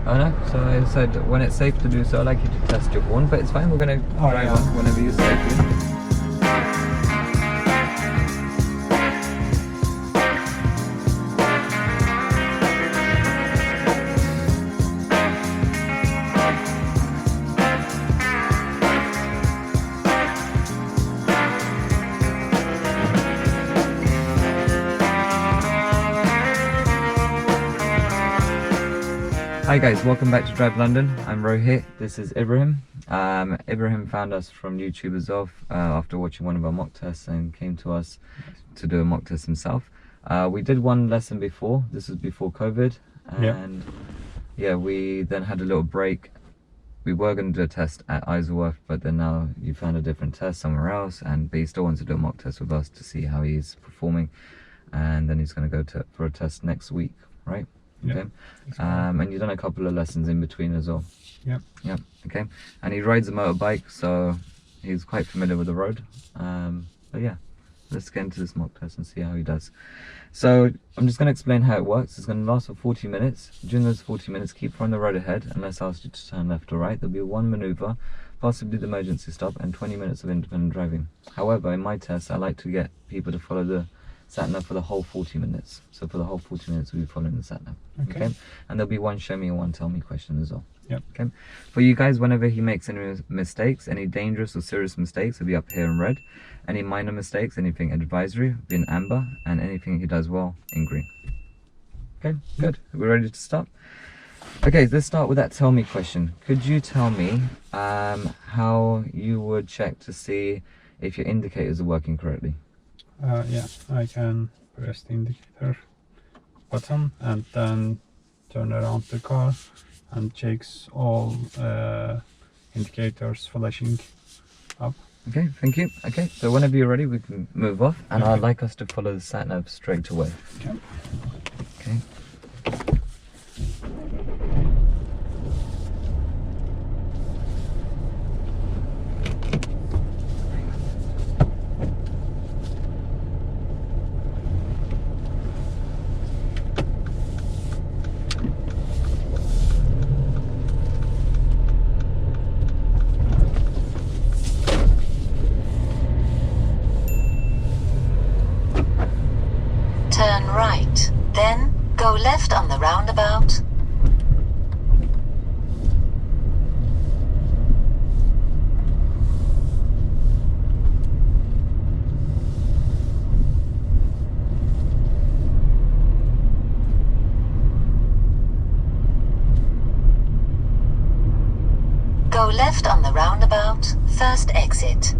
Oh no, so I said when it's safe to do so, I'd like you to test your horn, but it's fine, we're going to drive on whenever you're safe. Hi guys, welcome back to Drive London. I'm Rohit, this is Ibrahim. Ibrahim found us from YouTube as well after watching one of our mock tests and came to us to do a mock test himself. We did one lesson before, this was before COVID, and yeah, we then had a little break. We were going to do a test at Isleworth, but then now you found a different test somewhere else, but he still wants to do a mock test with us to see how he's performing, and then he's going to go for a test next week, right? Okay. And you've done a couple of lessons in between as well. Yep. Okay. And he rides a motorbike, so he's quite familiar with the road. But yeah, let's get into this mock test and see how he does. So I'm just going to explain how it works. It's going to last for 40 minutes. During those 40 minutes, keep on the road ahead unless I ask you to turn left or right. There'll be one maneuver, possibly the emergency stop, and 20 minutes of independent driving. However, in my tests, I like to get people to follow the sat-nav for the whole 40 minutes. So for the whole 40 minutes, we'll be following the sat-nav. Okay. And there'll be one show me and one tell me question as well. Okay. For you guys, whenever he makes any mistakes, any dangerous or serious mistakes, will be up here in red. Any minor mistakes, anything advisory, will be in amber, and anything he does well in green. Okay, good. We're ready to start. Okay, let's start with that tell me question. Could you tell me how you would check to see if your indicators are working correctly? Yeah, I can press the indicator button and then turn around the car and checks all indicators flashing up. Okay, thank you. Okay, so whenever you're ready, we can move off, and I'd like us to follow the sat-nav straight away. Okay. Turn right, then go left on the roundabout. Go left on the roundabout, first exit.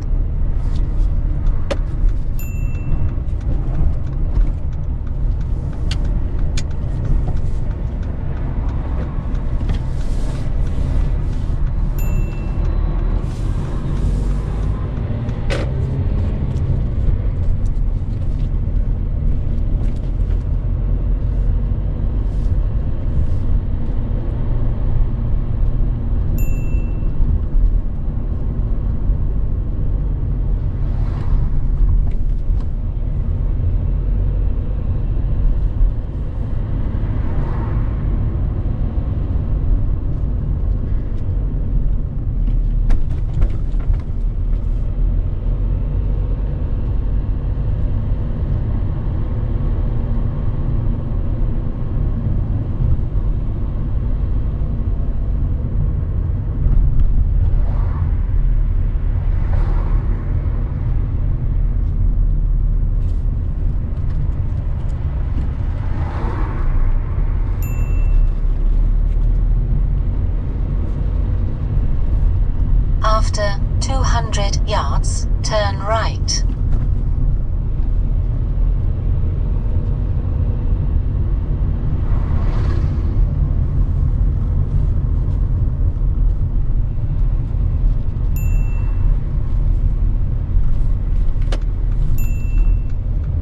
After 200 yards, turn right.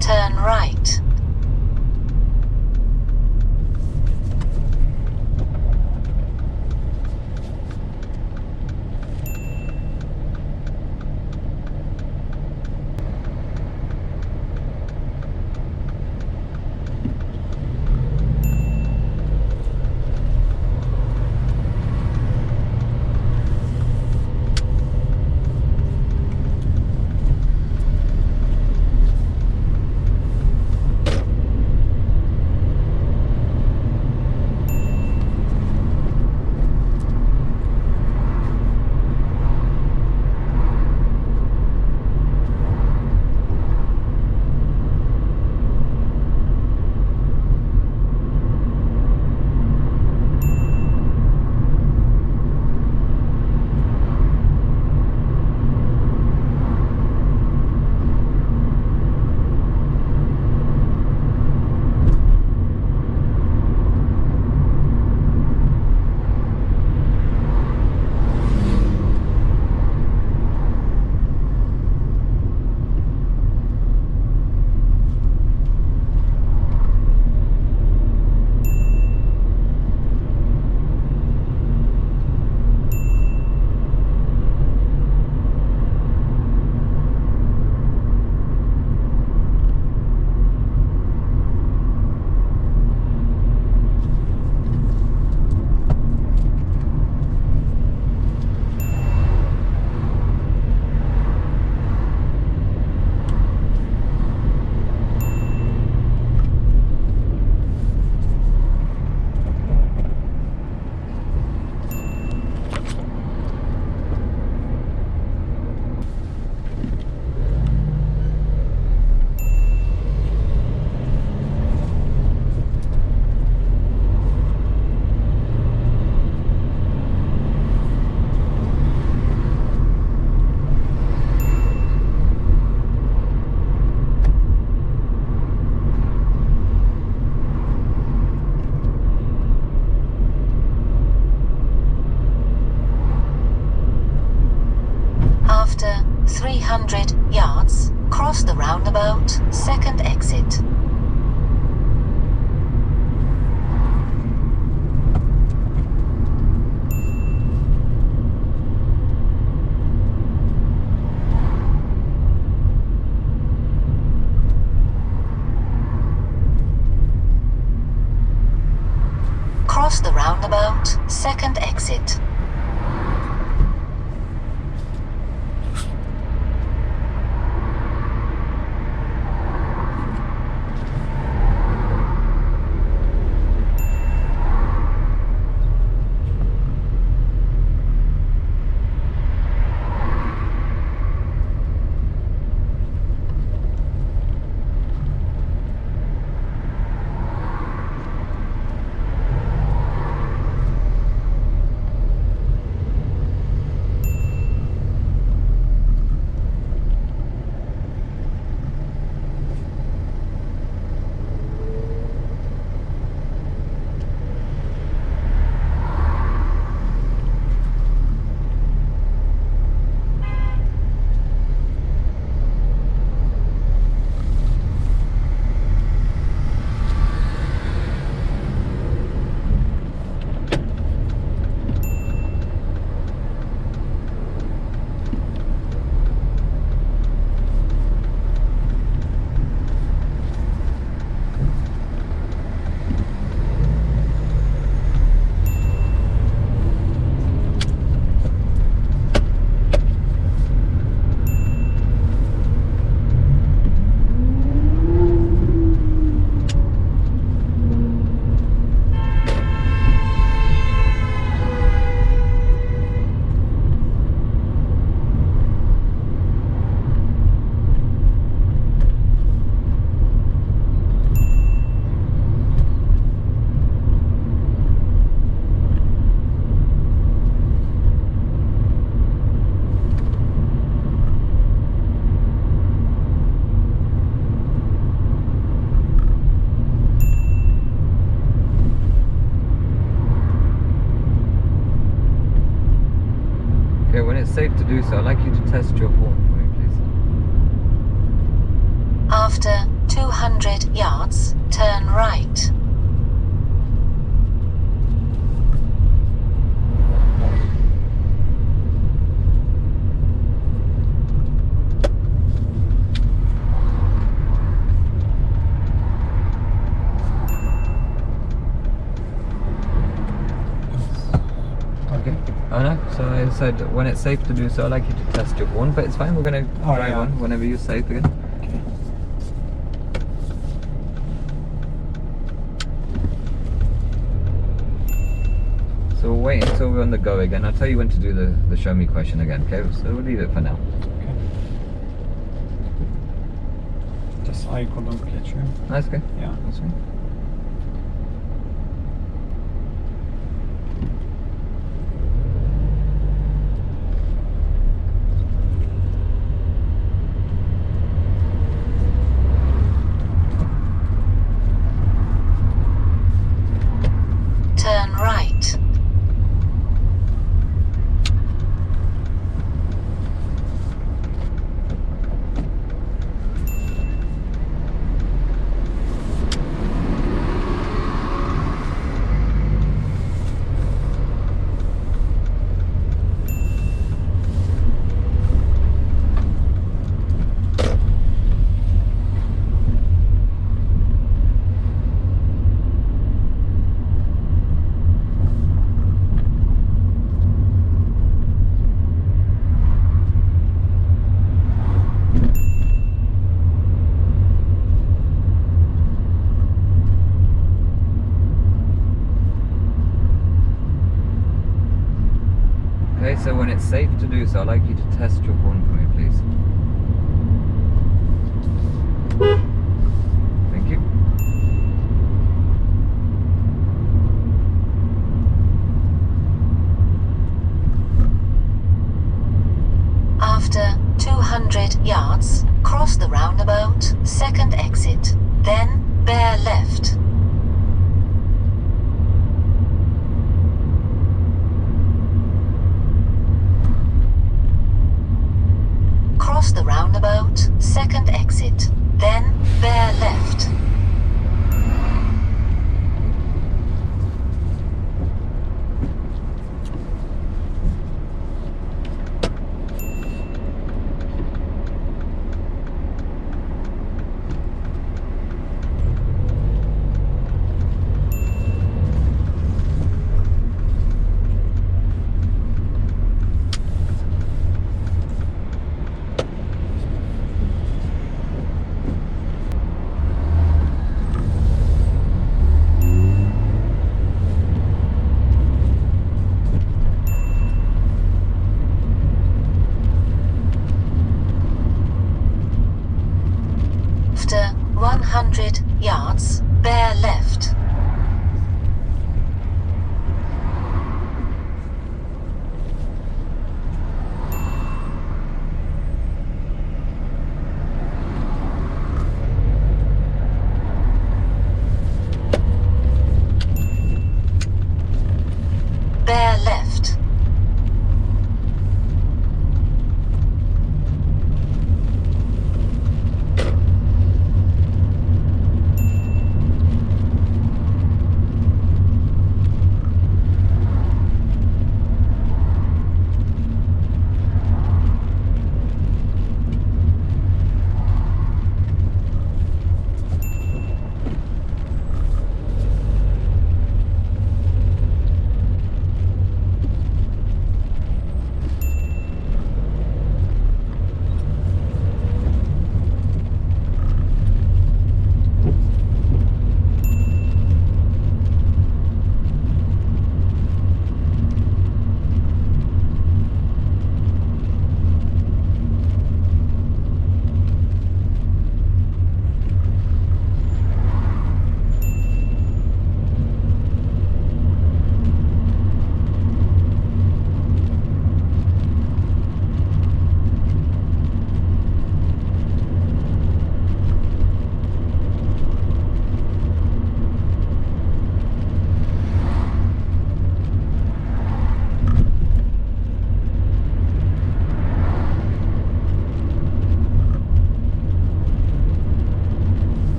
Turn right. 300 yards, cross the roundabout, second exit. Cross the roundabout, second exit. Okay, when it's safe to do so, I'd like you to test your horn for me, please. After 200 yards, turn right. Okay. Oh no, so I said when it's safe to do so, I'd like you to test your horn, but it's fine, we're gonna drive yeah. on whenever you're safe again. Okay. So we'll wait until we're on the go again. I'll tell you when to do the show me question again, okay? So we'll leave it for now. Okay. Just I couldn't catch you. That's okay. Yeah. That's fine. Turn right. Okay, so when it's safe to do so, I'd like you to test your horn for me, please. Thank you. After 200 yards, cross the roundabout, second exit. Then bear left. After 100 yards, bear left. Bear left.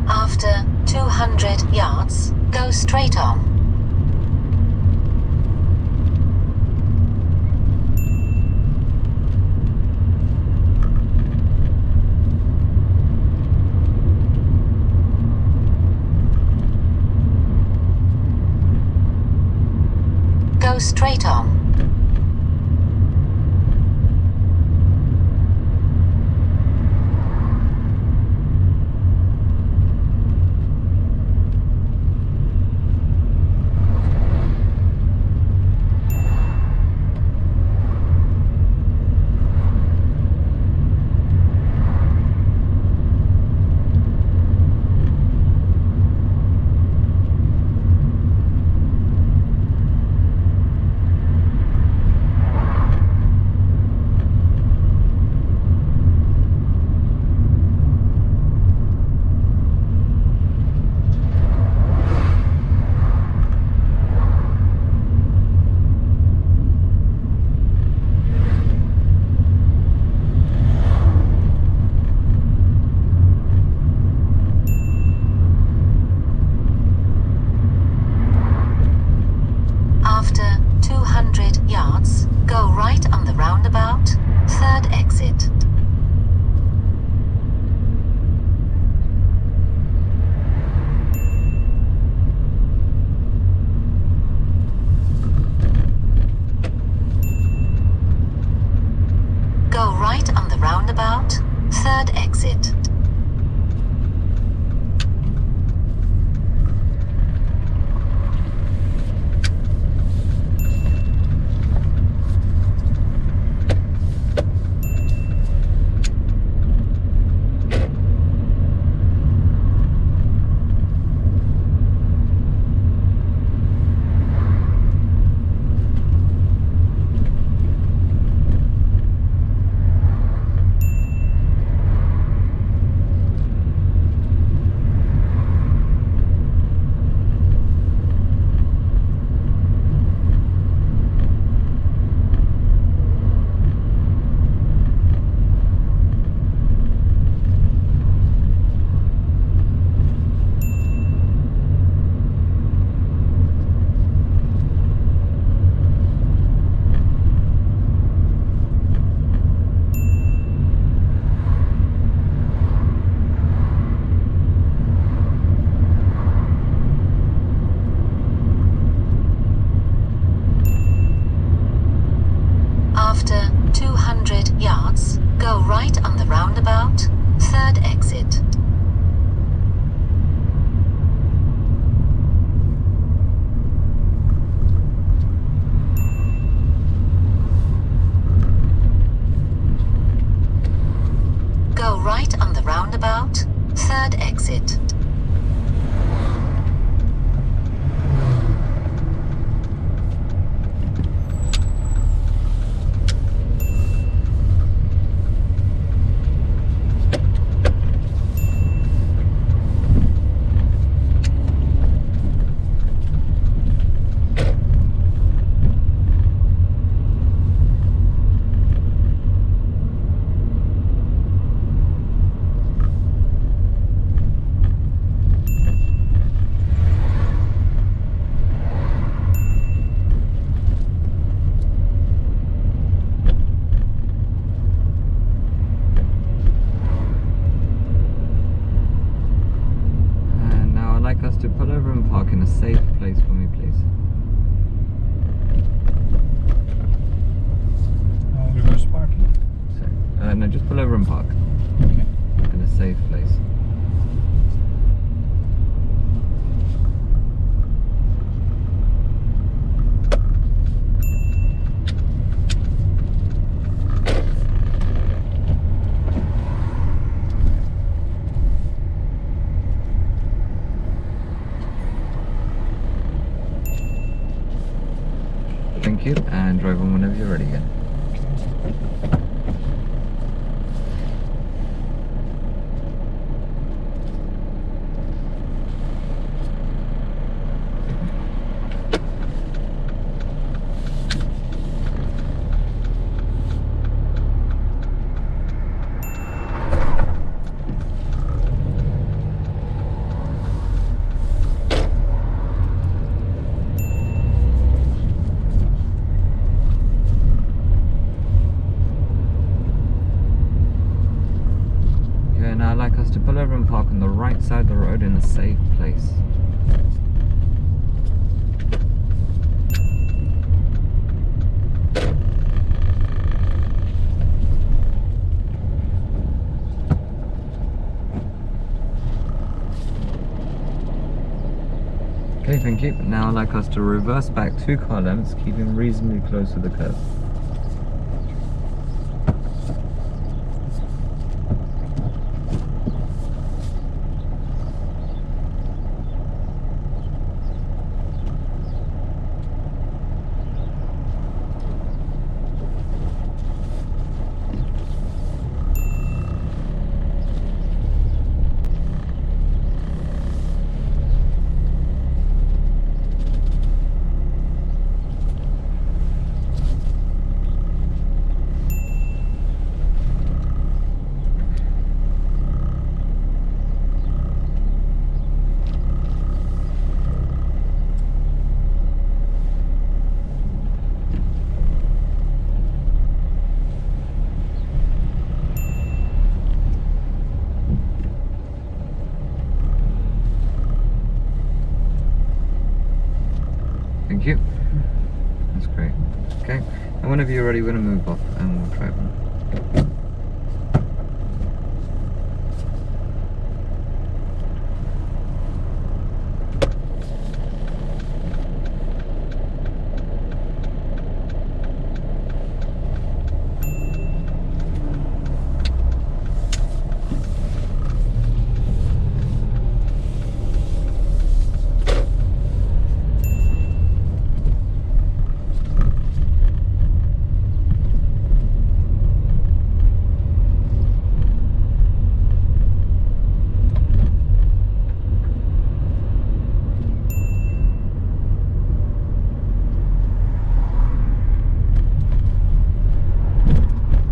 After 200 yards, go straight on. Go straight on. After 200 yards, go right on the roundabout, third exit. Go right on the roundabout, third exit. After 200 yards, go right on the roundabout, third exit. over and park Okay. in a safe place. Thank you, and drive on whenever you're ready again. Now I'd like us to pull over and park on the right side of the road in a safe place. Okay, thank you. Now I'd like us to reverse back 2 car lengths, keeping reasonably close to the curb. Thank you. That's great. Okay, and whenever you're ready, we're going to move off and we'll drive on.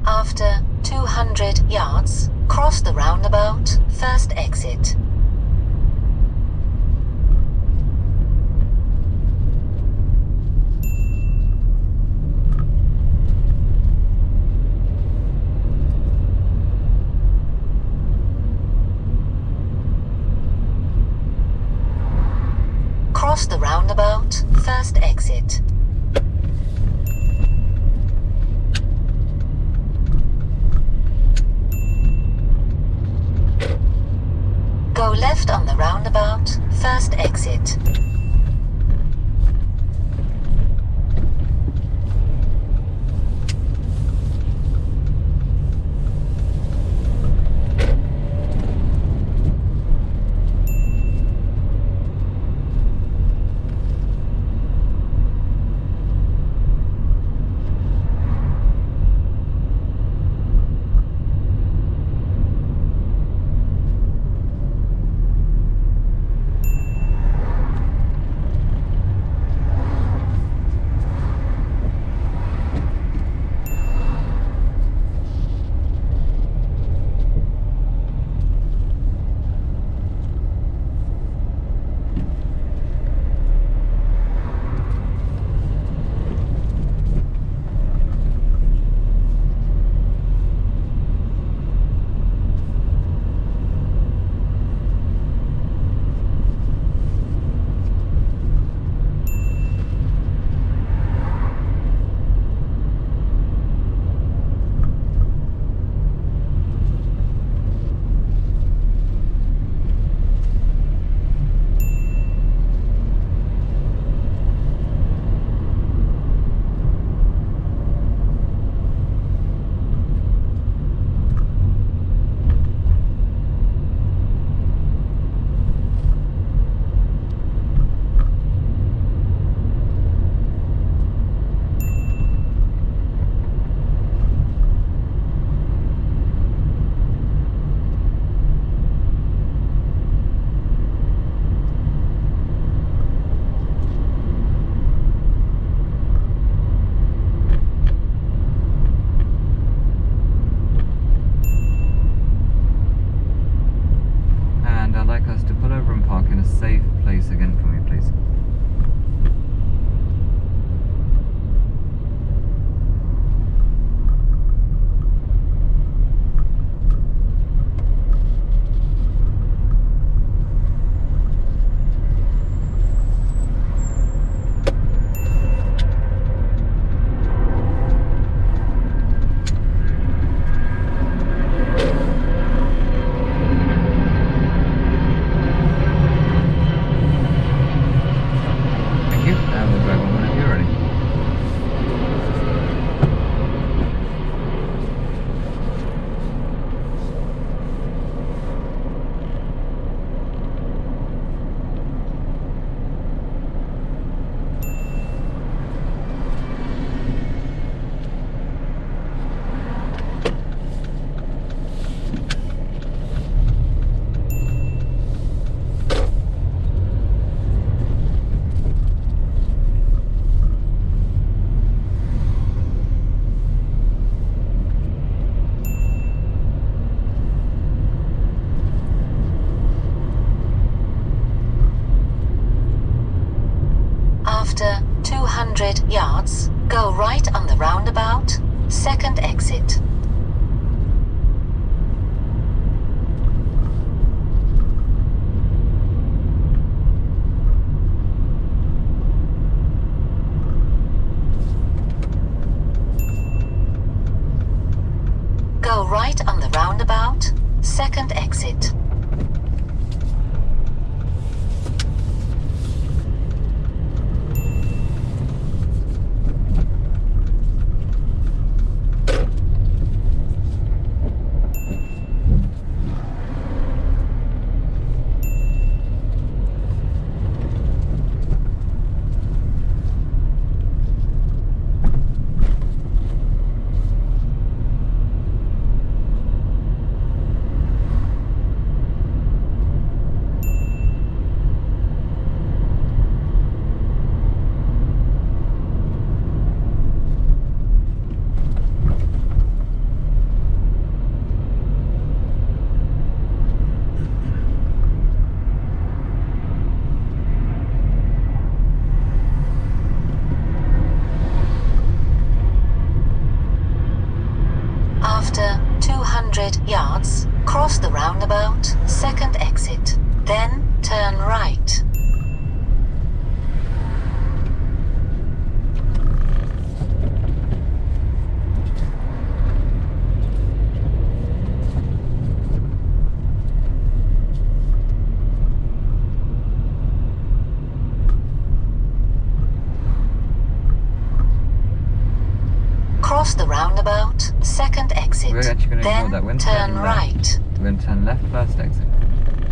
After 200 yards, cross the roundabout, first exit. Cross the roundabout, first exit. Go left on the roundabout, first exit. After 200 yards, go right on the roundabout, second exit. Go right on the roundabout, second exit. After 200 yards, cross the roundabout, second exit. Then turn right. Cross the roundabout, second exit. We're actually going to ignore Then that. We're gonna turn right. We're going to turn left first exit.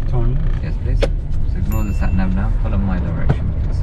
Turn left. Yes, please. So ignore the sat nav now. Follow my direction, please.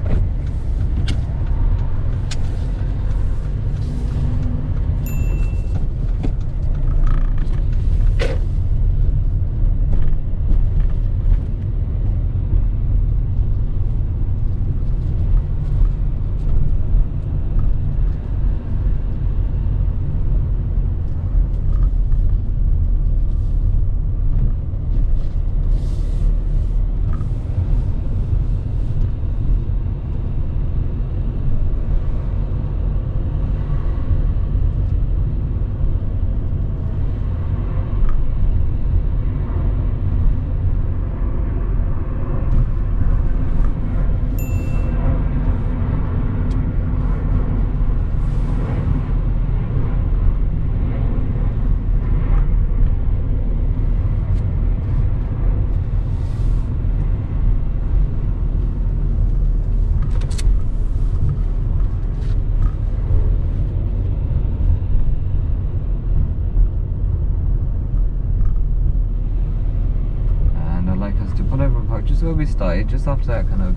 Just where we started, just after that kind of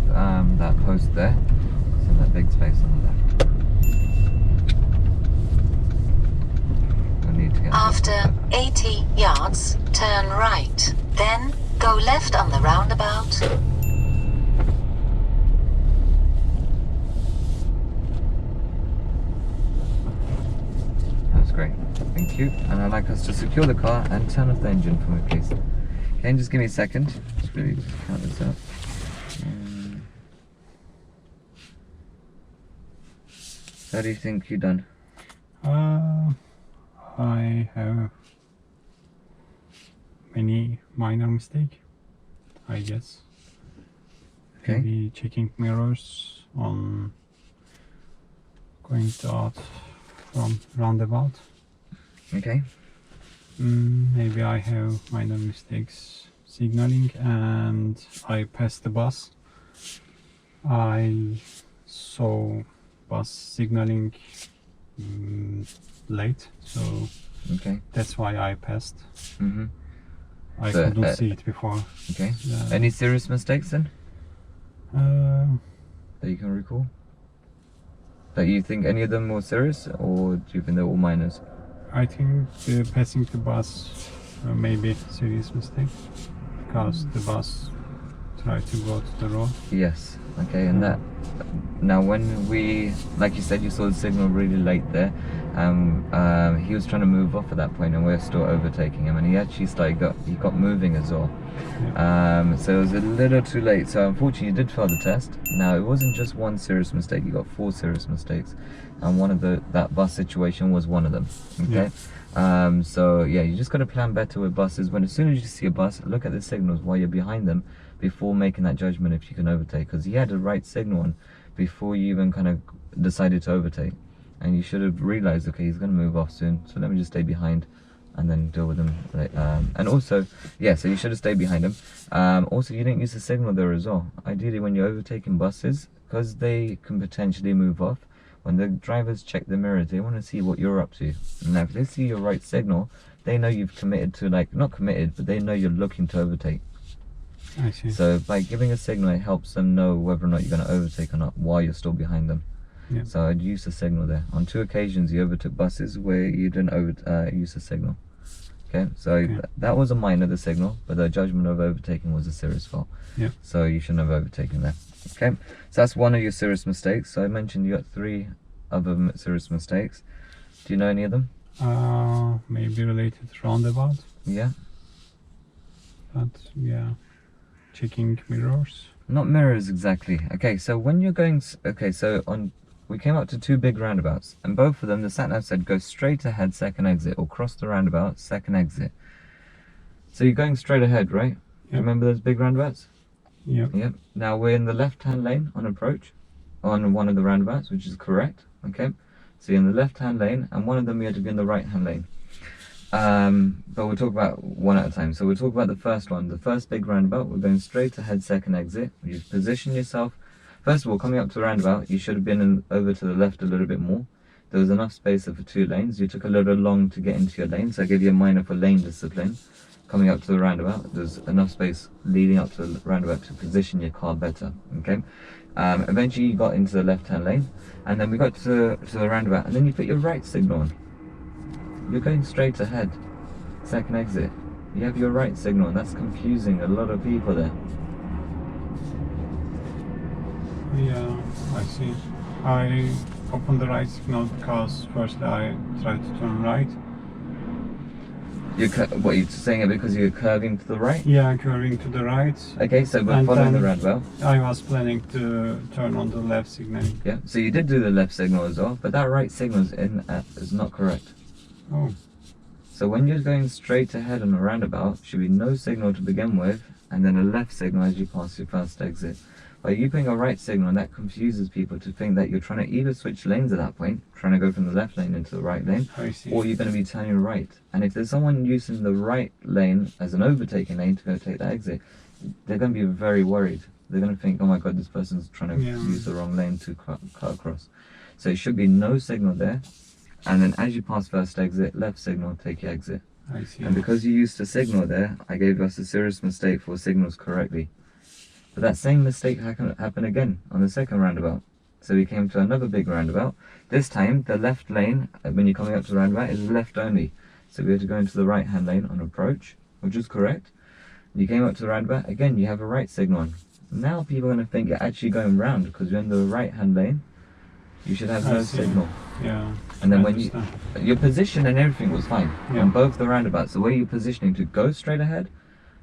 that post there, so that big space on the left. We'll need to get After 80 yards, turn right. Then go left on the roundabout. That's great, thank you. And I'd like us to secure the car and turn off the engine for me, please. Okay, just give me a second. Just really just count this up. How do you think you've done? I have many minor mistake, I guess. Okay. Maybe checking mirrors on going out from roundabout. Okay. Maybe I have minor mistakes signaling and I passed the bus. I saw bus signaling late, so Okay. that's why I passed. Mm-hmm. I So, couldn't see it before. Okay. Yeah. Any serious mistakes then that you can recall? That you think any of them were serious, or do you think they're all minors? I think passing the bus maybe serious mistake, because the bus tried to go to the road. Yes. Okay. And that now, when we, like you said, you saw the signal really late there. and he was trying to move off at that point, and we were still overtaking him, and he actually he got moving as well. So it was a little too late. So unfortunately, you did fail the test. Now it wasn't just one serious mistake; you got 4 serious mistakes, and one of that bus situation was one of them. Okay. So yeah, you just got to plan better with buses. As soon as you see a bus, look at the signals while you're behind them before making that judgment if you can overtake, because he had the right signal on before you even kind of decided to overtake, and you should have realized, okay, he's going to move off soon, so let me just stay behind and then deal with him. And also, yeah, so you should have stayed behind him. Also, you didn't use the signal there as well. Ideally, when you're overtaking buses, because they can potentially move off, when the drivers check the mirrors, they want to see what you're up to. Now, if they see your right signal, they know you've committed to, like, not committed, but they know you're looking to overtake. I see. So by giving a signal, it helps them know whether or not you're going to overtake or not while you're still behind them. Yeah. So I'd use the signal there. On 2 occasions, you overtook buses where you didn't use the signal. Okay, so that was a minor, the signal, but the judgment of overtaking was a serious fault. Yeah. So you shouldn't have overtaken there. Okay, so that's one of your serious mistakes. So I mentioned you got 3 other serious mistakes. Do you know any of them? Maybe related to roundabout. Yeah. But yeah, checking mirrors. Not mirrors exactly. Okay, so when you're going, we came up to 2 big roundabouts, and both of them, the sat nav said go straight ahead, second exit, or cross the roundabout, second exit. So you're going straight ahead, right? Yep. Remember those big roundabouts? Yep. Yep. Now we're in the left-hand lane on approach, on one of the roundabouts, which is correct. Okay. So you're in the left-hand lane, and one of them you had to be in the right-hand lane. But we'll talk about one at a time. So we'll talk about the first one, the first big roundabout. We're going straight ahead, second exit. You position yourself. First of all, coming up to the roundabout, you should have been over to the left a little bit more. There was enough space for 2 lanes. You took a little long to get into your lane, so I gave you a minor for lane discipline. Coming up to the roundabout, there's enough space leading up to the roundabout to position your car better. Okay. Eventually, you got into the left-hand lane, and then we got to the roundabout, and then you put your right signal on. You're going straight ahead, second exit. You have your right signal, and that's confusing a lot of people there. Yeah, I see. I opened the right signal because first I tried to turn right. What, you're saying it because you're curving to the right? Yeah, curving to the right. Okay, so we're following the roundabout. I was planning to turn on the left signal. Yeah, so you did do the left signal as well, but that right signal is not correct. Oh. So when you're going straight ahead on a roundabout, should be no signal to begin with, and then a left signal as you pass your first exit. By you putting a right signal, that confuses people to think that you're trying to either switch lanes at that point, trying to go from the left lane into the right lane, or you're going to be turning right. And if there's someone using the right lane as an overtaking lane to go take that exit, they're going to be very worried. They're going to think, oh my god, this person's trying to use the wrong lane to cut across. So it should be no signal there, and then as you pass first exit, left signal, take your exit. I see. And because you used a signal there, I gave us a serious mistake for signals correctly. But that same mistake happened again on the second roundabout. So we came to another big roundabout. This time, the left lane, when you're coming up to the roundabout, is left only. So we had to go into the right-hand lane on approach, which is correct. You came up to the roundabout, again, you have a right signal on. Now people are going to think you're actually going round because you're in the right-hand lane. You should have no signal. Yeah. And then when your position and everything was fine on both the roundabouts. The way you're positioning to go straight ahead,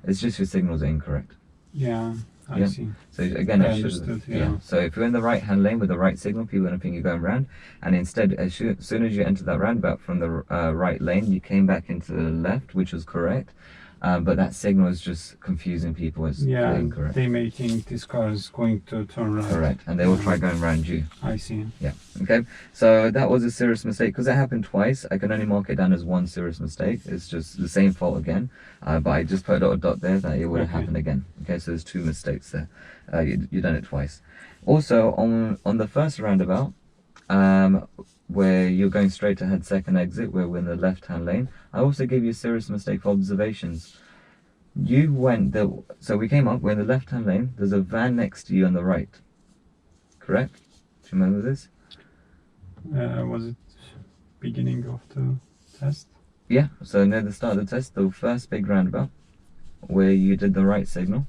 it's just your signals are incorrect. Yeah. I see. So again, I understood, yeah. So if you're in the right-hand lane with the right signal, people are going to think you're going round. And instead, as soon as you enter that roundabout from the right lane, you came back into the left, which was correct. But that signal is just confusing people. It's incorrect. They may think this car is going to turn right. Correct, and they will try going around you. I see. Yeah. Okay. So that was a serious mistake because it happened twice. I can only mark it down as one serious mistake. It's just the same fault again. But I just put a little dot there that it would have happened again. Okay. So there's 2 mistakes there. You've done it twice. Also on the first roundabout, where you're going straight ahead, second exit, where we're in the left-hand lane, I also gave you a serious mistake for observations. You went so we came up, we're in the left-hand lane, there's a van next to you on the right. Correct? Do you remember this? Was it beginning of the test? Yeah, so near the start of the test, the first big roundabout, where you did the right signal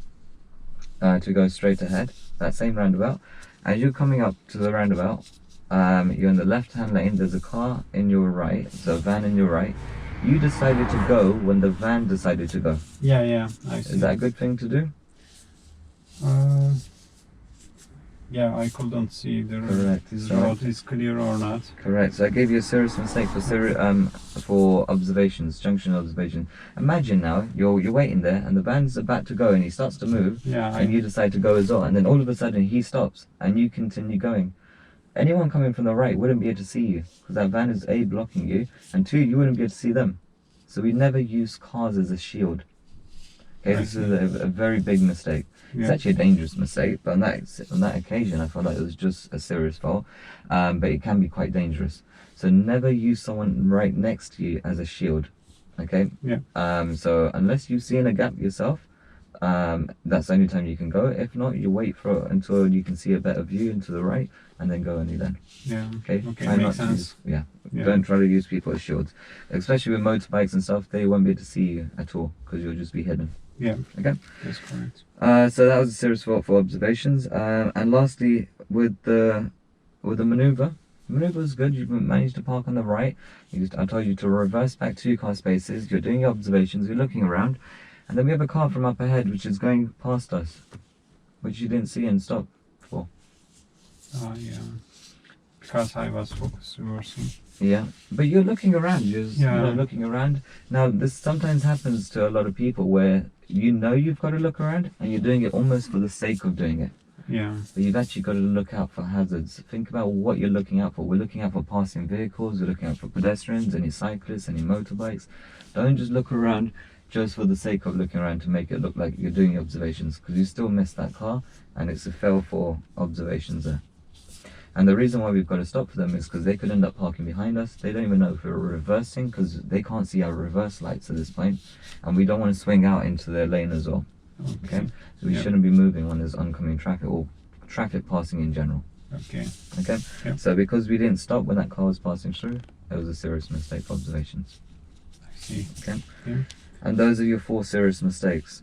to go straight ahead, that same roundabout. As you're coming up to the roundabout, you're in the left-hand lane, there's a car in your right, so a van in your right. You decided to go when the van decided to go. Yeah, I see. Is that a good thing to do? Yeah, I couldn't see the Correct. road is clear or not. Correct. So I gave you a serious mistake for observations, junction observation. Imagine now you're waiting there and the van's about to go and he starts to move, Yeah, and you decide to go as well, and then all of a sudden he stops and you continue going. Anyone coming from the right wouldn't be able to see you because that van is A, blocking you, and 2, you wouldn't be able to see them. So we never use cars as a shield. Okay, this is a very big mistake. It's actually a dangerous mistake, but on that occasion I felt like it was just a serious fault, but it can be quite dangerous. So never use someone right next to you as a shield. Okay. Yeah. So unless you see in a gap yourself, that's the only time you can go. If not, you wait for until you can see a better view into the right, and then go only then. Yeah. Okay. Okay, makes sense. Yeah. Don't try to use people as shields, especially with motorbikes and stuff. They won't be able to see you at all because you'll just be hidden. Yeah. Okay. That's correct. So that was a serious fault for observations. And lastly, with the maneuver was good. You managed to park on the right. I told you to reverse back 2 car spaces. You're doing your observations. You're looking around, and then we have a car from up ahead which is going past us, which you didn't see and stop for. Yeah. Because I was focused reversing. Yeah, but you're looking around. You're looking around. Now, this sometimes happens to a lot of people where you know you've got to look around and you're doing it almost for the sake of doing it. Yeah. But you've actually got to look out for hazards. Think about what you're looking out for. We're looking out for passing vehicles. We're looking out for pedestrians, any cyclists, any motorbikes. Don't just look around just for the sake of looking around to make it look like you're doing your observations, because you still miss that car and it's a fail for observations there. And the reason why we've got to stop for them is because they could end up parking behind us. They don't even know if we're reversing because they can't see our reverse lights at this point. And we don't want to swing out into their lane as well. Okay? So we shouldn't be moving when there's oncoming traffic or traffic passing in general. Okay. Okay? Yep. So because we didn't stop when that car was passing through, it was a serious mistake for observations. I see. Okay? Yeah. And those are your 4 serious mistakes.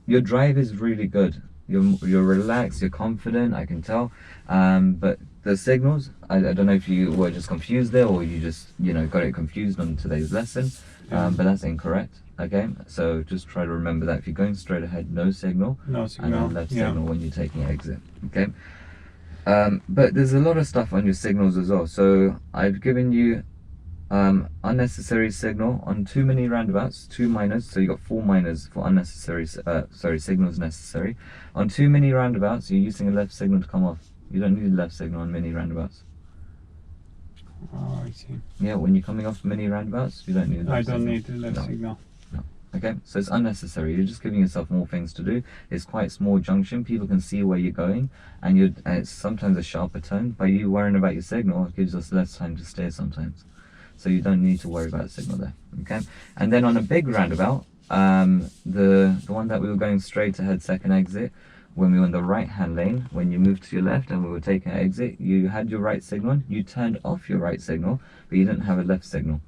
Your drive is really good. You're relaxed, you're confident, I can tell. But the signals, I don't know if you were just confused there or you just, got it confused on today's lesson. But that's incorrect. Okay, so just try to remember that if you're going straight ahead, no signal. No signal. And then left signal when you're taking exit. Okay. But there's a lot of stuff on your signals as well. So I've given you unnecessary signal on too many roundabouts, 2 minors, so you got 4 minors for unnecessary signals necessary. On too many roundabouts, you're using a left signal to come off. You don't need a left signal on many roundabouts. Oh, I see. Yeah, when you're coming off many roundabouts, you don't need a left signal. I don't need a left signal. No. Okay, so it's unnecessary. You're just giving yourself more things to do. It's quite a small junction. People can see where you're going, and it's sometimes a sharper turn. By you worrying about your signal, it gives us less time to steer sometimes. So you don't need to worry about a signal there. Okay, and then on a big roundabout, the one that we were going straight ahead, second exit, when we were in the right hand lane, when you moved to your left and we were taking an exit, you had your right signal, you turned off your right signal, but you didn't have a left signal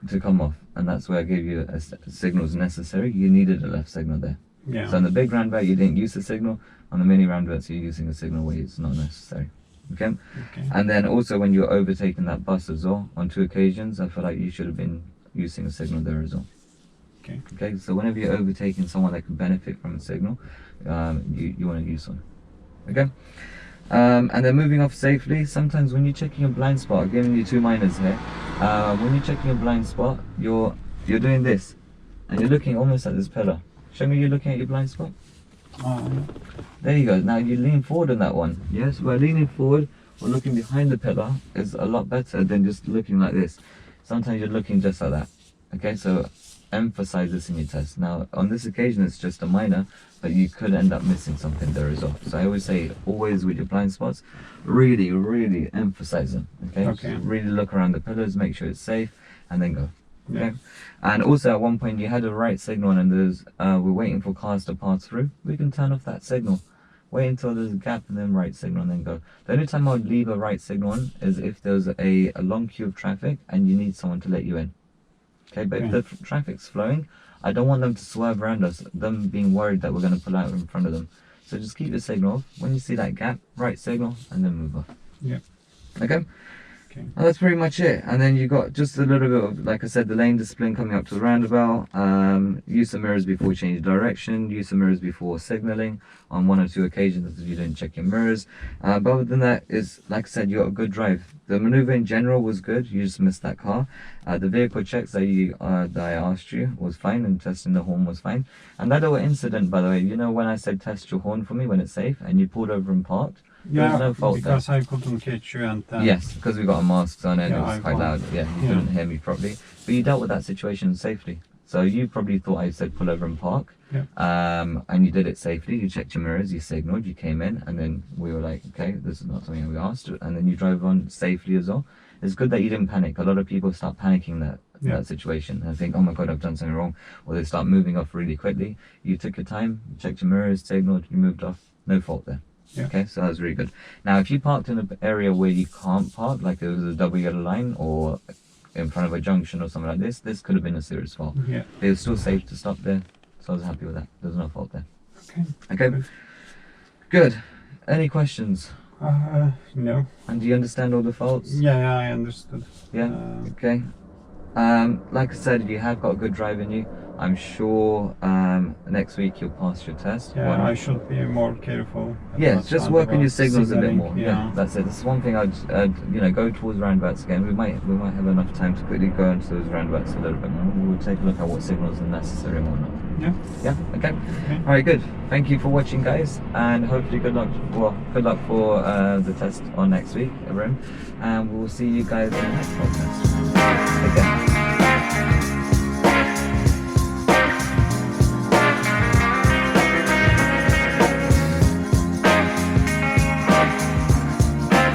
to come off, and that's where I gave you a signals necessary. You needed a left signal there. Yeah. So on the big roundabout you didn't use the signal. On the mini roundabouts you're using a signal where it's not necessary. Okay. And then also when you're overtaking that bus as well, on 2 occasions, I feel like you should have been using a signal there as well. Okay. Okay, so whenever you're overtaking someone that can benefit from a signal, you want to use one. Okay. And then moving off safely, sometimes when you're checking a blind spot, I'm giving you 2 minors here. When you're checking a blind spot, you're doing this, and you're looking almost at this pillar. Show me you're looking at your blind spot. There you go. Now you lean forward on that one. Yes, by leaning forward or looking behind the pillar is a lot better than just looking like this. Sometimes you're looking just like that. Okay, so emphasize this in your test. Now on this occasion it's just a minor, but you could end up missing something there as well. So I always say, always with your blind spots, really emphasize them. Okay, Okay. Just really look around the pillars, make sure it's safe, and then go. Okay. Yeah. And also at one point you had a right signal and there's we're waiting for cars to pass through. We can turn off that signal. Wait until there's a gap and then right signal and then go. The only time I would leave a right signal on is if there's a long queue of traffic and you need someone to let you in. Okay, but if the traffic's flowing, I don't want them to swerve around us, them being worried that we're going to pull out in front of them. So just keep your signal off. When you see that gap, right signal and then move off. Yeah. Okay. Okay. And that's pretty much it. And then you got just a little bit of, like I said, the lane discipline coming up to the roundabout. Use the mirrors before you change direction. Use the mirrors before signalling. On 1 or 2 occasions, you didn't check your mirrors. But other than that, is like I said, you got a good drive. The maneuver in general was good. You just missed that car. The vehicle checks that I asked you was fine, and testing the horn was fine. And that little incident, by the way, you know when I said test your horn for me when it's safe, and you pulled over and parked. There was no fault because there. I couldn't catch you and then... Yes, because we got our masks on and Yeah, it was I quite loud. Yeah, you couldn't hear me properly. But you dealt with that situation safely. So you probably thought I said pull over and park. Yeah. And you did it safely. You checked your mirrors, you signaled, you came in, and then we were like, okay, this is not something we asked. And then you drove on safely as well. It's good that you didn't panic. A lot of people start panicking that situation and think, oh my god, I've done something wrong, or they start moving off really quickly. You took your time, you checked your mirrors, signaled, you moved off. No fault there. Yeah. Okay, so that was really good. Now, if you parked in an area where you can't park, like there was a double yellow line or in front of a junction or something like this could have been a serious fault. Yeah. It was still safe to stop there, so I was happy with that. There's no fault there. Okay. Okay, good. Any questions? No. And do you understand all the faults? Yeah, I understood. Yeah. Okay. Like I said, you have got a good drive in you. I'm sure next week you'll pass your test. Yeah, I should be more careful. Yeah, just work on your signals a bit signaling, more. Yeah, that's it. That's one thing I'd go towards roundabouts again. We might have enough time to quickly go into those roundabouts a little bit more. We'll take a look at what signals are necessary and whatnot. Yeah. Yeah. Okay. All right. Good. Thank you for watching, guys, and hopefully good luck. Well, good luck for the test on next week, Ibrahim, and we'll see you guys in the next podcast. Take care.